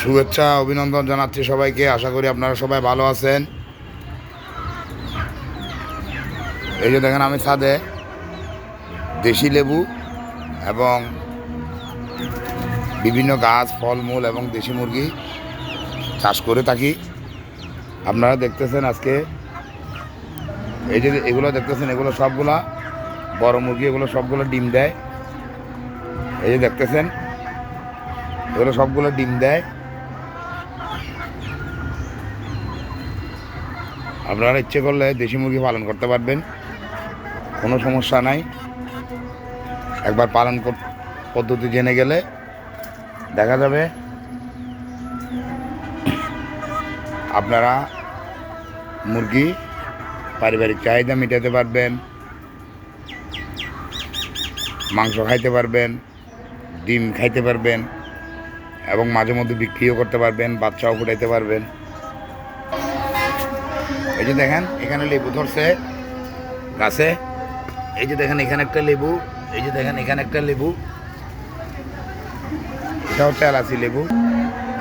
শুভেচ্ছা অভিনন্দন জানাচ্ছি সবাইকে। আশা করি আপনারা সবাই ভালো আছেন। এই যে দেখেন আমি ছাদে দেশি লেবু এবং বিভিন্ন গাছ ফলমূল এবং দেশি মুরগি চাষ করে থাকি। আপনারা দেখতেছেন আজকে এই যে এগুলো দেখতেছেন, এগুলো সবগুলা বড় মুরগি, এগুলো সবগুলো ডিম দেয়। এই যে দেখতেছেন এগুলো সবগুলো ডিম দেয়। আপনারা ইচ্ছে করলে দেশি মুরগি পালন করতে পারবেন, কোনো সমস্যা নাই। একবার পালন পদ্ধতি জেনে গেলে দেখা যাবে আপনারা মুরগি পারিবারিক চাহিদা মেটাতে পারবেন, মাংস খাইতে পারবেন, ডিম খাইতে পারবেন এবং মাঝে মধ্যে বিক্রিও করতে পারবেন, বাচ্চাও ফুটাইতে পারবেন। এই যে দেখেন এখানে লেবু ধরছে গাছে। এই যে দেখেন এখানে একটা লেবু, এই যে দেখেন এখানে একটা লেবু, এটা হচ্ছে এলাচি লেবু।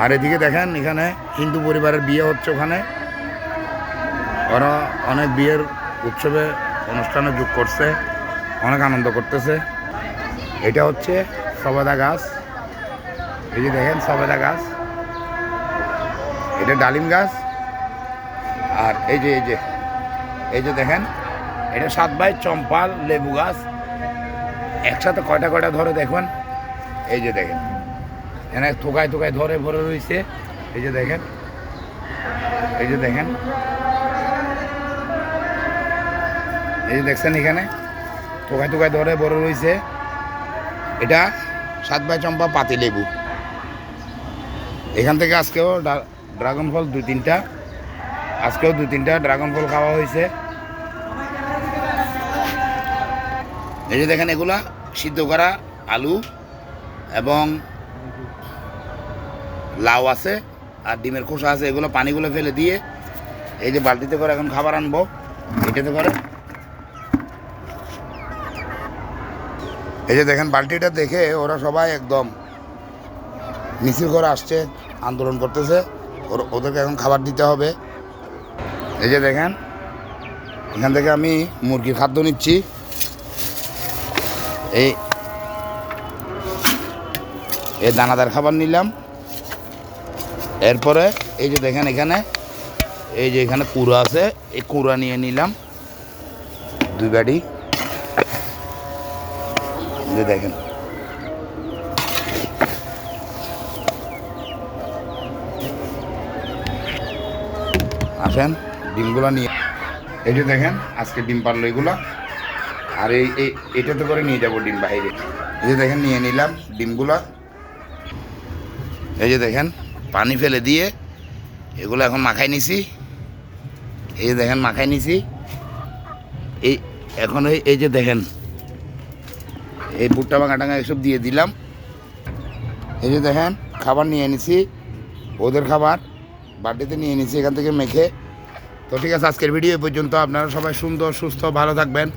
আর এদিকে দেখেন এখানে হিন্দু পরিবারের বিয়ে হচ্ছে, ওখানে ওরা অনেক বিয়ের উৎসবে অনুষ্ঠানে যোগ করছে, অনেক আনন্দ করতেছে। এটা হচ্ছে সবেদা গাছ। এই যে দেখেন সবেদা গাছ, এটা ডালিম গাছ। আর এই যে এই যে দেখেন এটা 7 ভাই চম্পাল লেবু গাছ। একসাথে কয়টা কয়টা ধরে দেখুন। এই যে দেখেন এখানে থোকায় থোকায় ধরে ভরে রয়েছে। এই যে দেখেন, এই যে দেখেন, এই যে দেখছেন এখানে থোকায় থোকায় ধরে ভরে রয়েছে। এটা 7 ভাই চম্পা পাতি লেবু। এখান থেকে আজকেও ড্রাগন ফল 2-3টা, আজকেও 2-3টা ড্রাগন ফল খাওয়া হয়েছে। এই যে দেখেন এগুলা সিদ্ধ করা আলু এবং লাউ আছে আর ডিমের খোসা আছে। এগুলো পানিগুলো ফেলে দিয়ে এই যে বালতিতে করে এখন খাবার আনবো, এটাতে করে। এই যে দেখেন বালতিটা দেখে ওরা সবাই একদম মিছিল করে আসছে, আন্দোলন করতেছে। ওদেরকে এখন খাবার দিতে হবে। এই যে দেখেন এখান থেকে আমি মুরগির খাদ্য নিচ্ছি। এই দানাদার খাবার নিলাম। এরপরে এই যে দেখেন এখানে এই যে এখানে কুড়া আছে, এই কুড়া নিয়ে নিলাম 2 বাটি। যে দেখেন আসেন ডিমগুলো নিয়ে। এই যে দেখেন আজকে ডিম পারলো এগুলো। আর এটাতে করে নিয়ে যাবো ডিম বাইরে। এই যে দেখেন নিয়ে নিলাম ডিমগুলা। এই যে দেখেন পানি ফেলে দিয়ে এগুলো এখন মাখাই নিছি। এই যে দেখেন মাখাই নিছি। এই এখন এই যে দেখেন এই ভুট্টা ভাঙা টাঙা এসব দিয়ে দিলাম। এই যে দেখেন খাবার নিয়ে নিছি, ওদের খাবার বাটিতে নিয়ে নিছি এখান থেকে মেখে। তো ঠিক আছে, আজকের ভিডিও এই পর্যন্ত। আপনারা সবাই সুন্দর সুস্থ ভালো থাকবেন।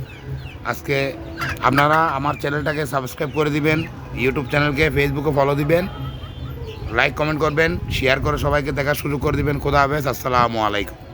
আজকে আপনারা আমার চ্যানেলটাকে সাবস্ক্রাইব করে দিবেন, ইউটিউব চ্যানেলকে ফেসবুকে ফলো দিবেন, লাইক কমেন্ট করবেন, শেয়ার করে সবাইকে দেখার সুযোগ করে দিবেন। খোদা হাফেজ, আসসালামু আলাইকুম।